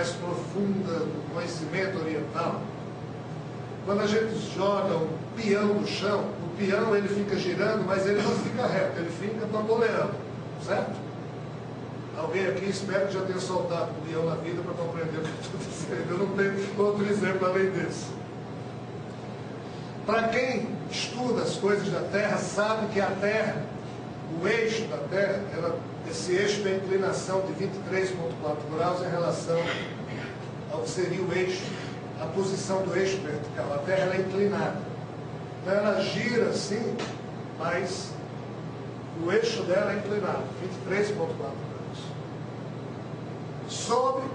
mais profunda do conhecimento oriental, quando a gente joga um peão no chão, o peão ele fica girando, mas ele não fica reto, ele fica bamboleando, certo? Alguém aqui espero que já tenha soltado o peão na vida para compreender o que eu estou dizendo. Eu não tenho outro exemplo além desse. Para quem estuda as coisas da Terra, sabe que a Terra, o eixo da Terra, esse eixo tem inclinação de 23,4 graus em relação ao que seria o eixo, a posição do eixo vertical. A Terra ela é inclinada. Então ela gira assim, mas o eixo dela é inclinado, 23,4 graus.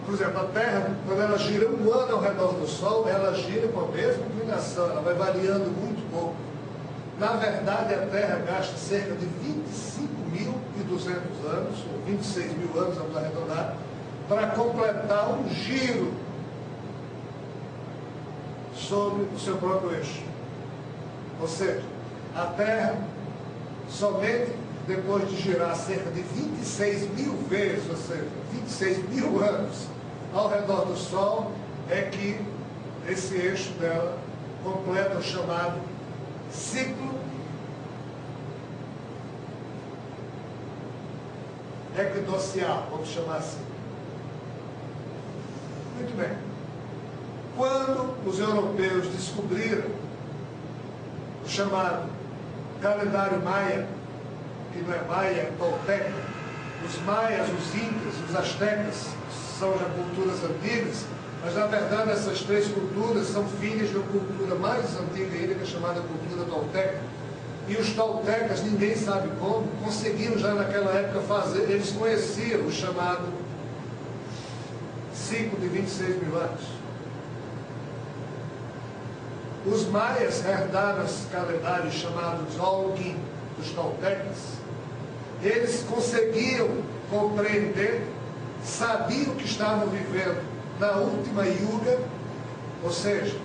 Por exemplo, a Terra, quando ela gira um ano ao redor do Sol, ela gira com a mesma inclinação, ela vai variando muito pouco. Na verdade, a Terra gasta cerca de 25.200 anos, ou 26 mil anos, vamos arredondar, para completar um giro sobre o seu próprio eixo. Ou seja, a Terra, somente depois de girar cerca de 26 mil vezes, ou seja, 26 mil anos ao redor do Sol, é que esse eixo dela completa o chamado ciclo equinocial, vamos chamar assim. Muito bem. Quando os europeus descobriram o chamado calendário maia, que não é maia, é tolteca, os maias, os incas, os astecas são já culturas antigas, mas na verdade essas três culturas são filhas de uma cultura mais antiga ainda, que é chamada cultura tolteca. E os toltecas, ninguém sabe como, conseguiram já naquela época fazer, eles conheciam o chamado ciclo de 26 mil anos. Os maias herdaram esse calendário chamado Tzolk'in, dos toltecas. Eles conseguiam compreender, sabiam que estavam vivendo na última yuga, ou seja,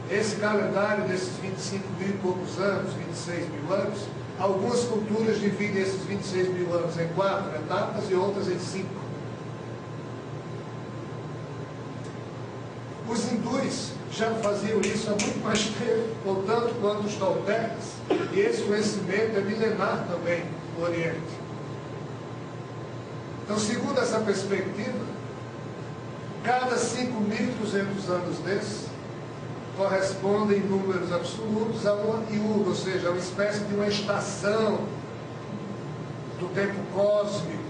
esse calendário desses 25 mil e poucos anos, 26 mil anos, algumas culturas dividem esses 26 mil anos em 4 etapas e outras em 5. Os hindus já faziam isso há muito mais tempo, ou tanto quanto os toltecas, e esse conhecimento é milenar também no Oriente. Então, segundo essa perspectiva, cada 5.200 anos desses correspondem em números absolutos a uma yuga, ou seja, a uma espécie de uma estação do tempo cósmico.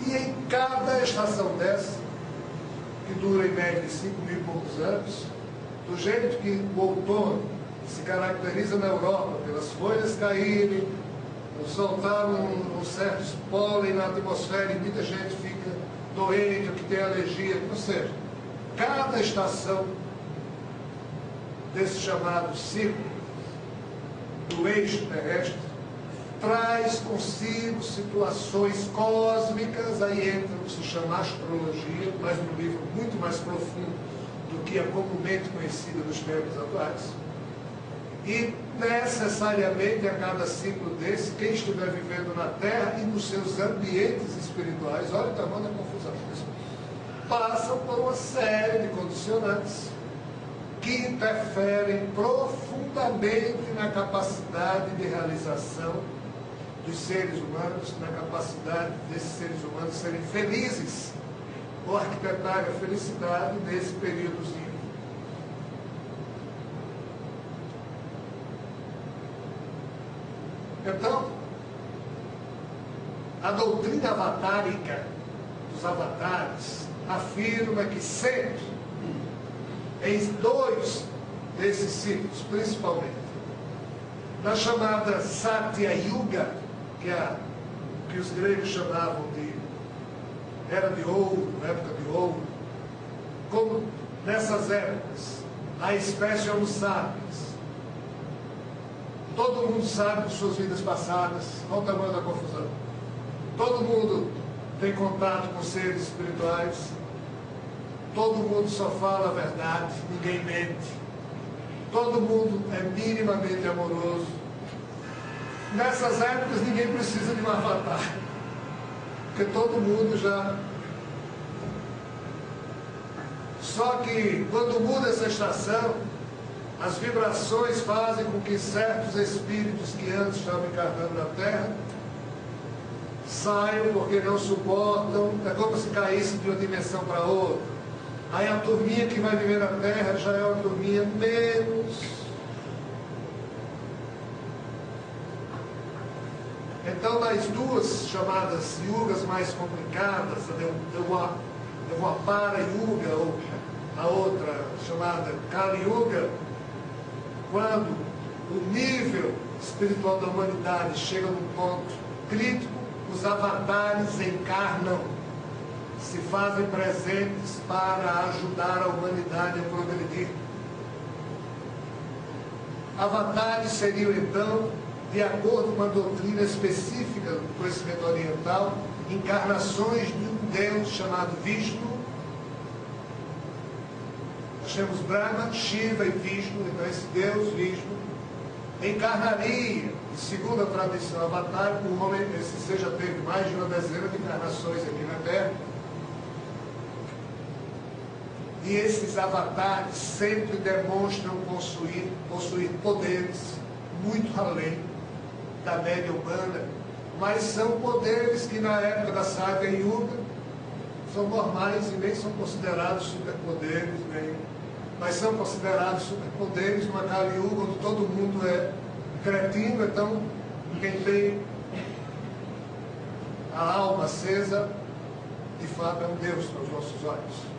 E em cada estação dessa, que dura em média 5 mil e poucos anos, do jeito que o outono se caracteriza na Europa pelas folhas caírem, soltar um certo pólen na atmosfera e muita gente fica doente ou que tem alergia, ou seja, cada estação desse chamado ciclo do eixo terrestre traz consigo situações cósmicas, aí entra o que se chama astrologia, mas num nível muito mais profundo do que a comumente conhecida nos tempos atuais. E necessariamente a cada ciclo desse, quem estiver vivendo na Terra e nos seus ambientes espirituais, olha o tamanho da confusão disso, passam por uma série de condicionantes que interferem profundamente na capacidade de realização dos seres humanos, na capacidade desses seres humanos serem felizes ou arquitetarem a felicidade nesse períodozinho. Então, a doutrina avatárica dos avatares afirma que sempre, em 2 desses ciclos, principalmente, na chamada Satya Yuga, que os gregos chamavam de Era de Ouro, época de ouro, como nessas épocas, a espécie Homo sapiens, todo mundo sabe de suas vidas passadas, qual o tamanho da confusão. Todo mundo tem contato com seres espirituais, todo mundo só fala a verdade, ninguém mente, todo mundo é minimamente amoroso. Nessas épocas ninguém precisa de um avatar, porque todo mundo já Só que quando muda essa estação, as vibrações fazem com que certos espíritos que antes estavam encarnando na Terra saiam porque não suportam. É como se caísse de uma dimensão para outra. Aí a turminha que vai viver na Terra já é uma turminha menos. Então, nas duas chamadas yugas mais complicadas, a Dvapara Yuga, ou a outra chamada Kali Yuga, quando o nível espiritual da humanidade chega num ponto crítico, os avatares encarnam, se fazem presentes para ajudar a humanidade a progredir. Avatares seriam, então, de acordo com a doutrina específica do conhecimento oriental, encarnações de um Deus chamado Vishnu. Nós temos Brahma, Shiva e Vishnu. Então esse Deus, Vishnu, encarnaria, segundo a tradição avatar, o homem, esse ser já teve mais de uma dezena de encarnações aqui na Terra. E esses avatares sempre demonstram possuir poderes muito além da média humana, mas são poderes que na época da Saga Yuga são normais e nem são considerados superpoderes, mas são considerados superpoderes numa Kali Yuga onde todo mundo é cretino. Então quem tem a alma acesa de fato é um Deus nos nossos olhos.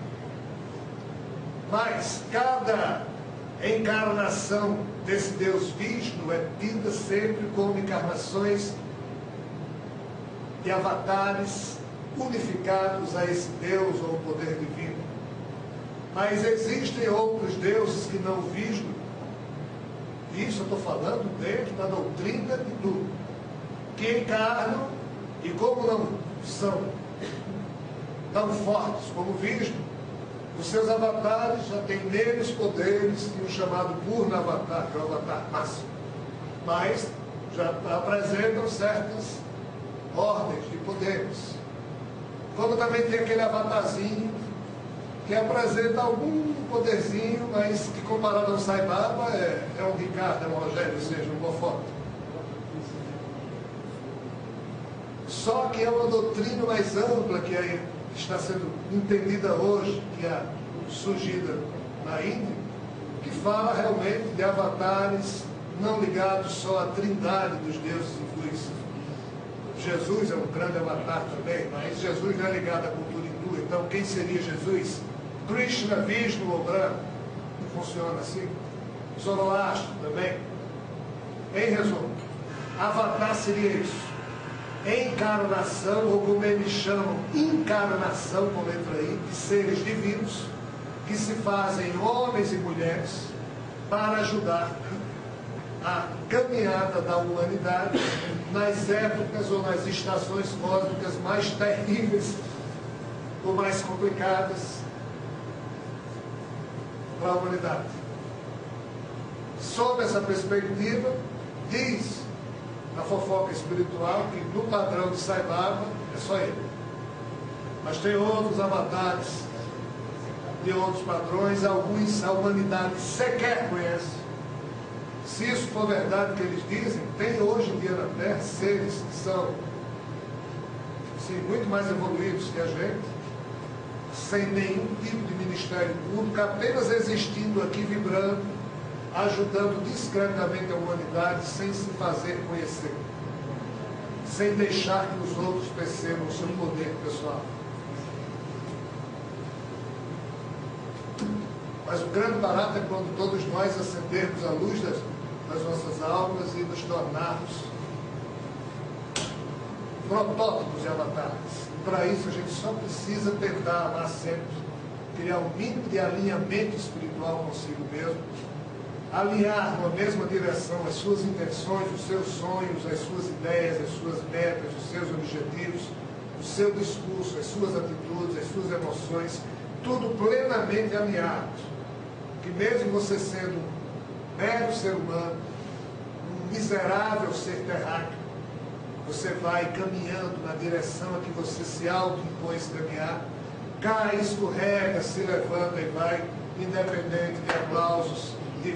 Mas cada encarnação desse Deus Vishnu é tida sempre como encarnações de avatares unificados a esse Deus ou poder divino. Mas existem outros deuses que não Vishnu, e isso eu estou falando dentro da doutrina de tudo, que encarnam e como não são tão fortes como Vishnu, os seus avatares já têm neles poderes que o chamado Purna Avatar, que é o avatar máximo, mas já apresentam certas ordens de poderes. Como também tem aquele avatarzinho que apresenta algum poderzinho, mas que comparado ao Sai Baba é um Ricardo, é um Rogério, ou seja, um Bofó. Só que é uma doutrina mais ampla que está sendo entendida hoje, que é surgida na Índia, que fala realmente de avatares não ligados só à trindade dos deuses hindus. Jesus é um grande avatar também, mas Jesus não é ligado à cultura hindu. Então quem seria Jesus? Krishna, Vishnu ou Brahma? Não funciona assim. Zoroastro também. Em resumo, avatar seria isso. Encarnação, ou como eles chamam, encarnação, como entra aí, de seres divinos, que se fazem homens e mulheres para ajudar a caminhada da humanidade nas épocas ou nas estações cósmicas mais terríveis ou mais complicadas para a humanidade. Sob essa perspectiva, diz a fofoca espiritual que no padrão de Sai Baba é só ele. Mas tem outros avatares de outros padrões, alguns a humanidade sequer conhece. Se isso for verdade que eles dizem, tem hoje em dia na Terra seres que são muito mais evoluídos que a gente, sem nenhum tipo de ministério público, apenas existindo aqui, vibrando, ajudando discretamente a humanidade, sem se fazer conhecer, sem deixar que os outros percebam o seu poder pessoal. Mas o grande barato é quando todos nós acendermos a luz das nossas almas e nos tornarmos protótipos de avatares. E para isso a gente só precisa tentar amar sempre, criar um mínimo de alinhamento espiritual consigo mesmo, alinhar numa mesma direção as suas intenções, os seus sonhos, as suas ideias, as suas metas, os seus objetivos, o seu discurso, as suas atitudes, as suas emoções, tudo plenamente alinhado. Que mesmo você sendo um mero ser humano, um miserável ser terráqueo, você vai caminhando na direção a que você se auto-impôs caminhar, cai, escorrega, se levanta e vai, independente de aplausos, de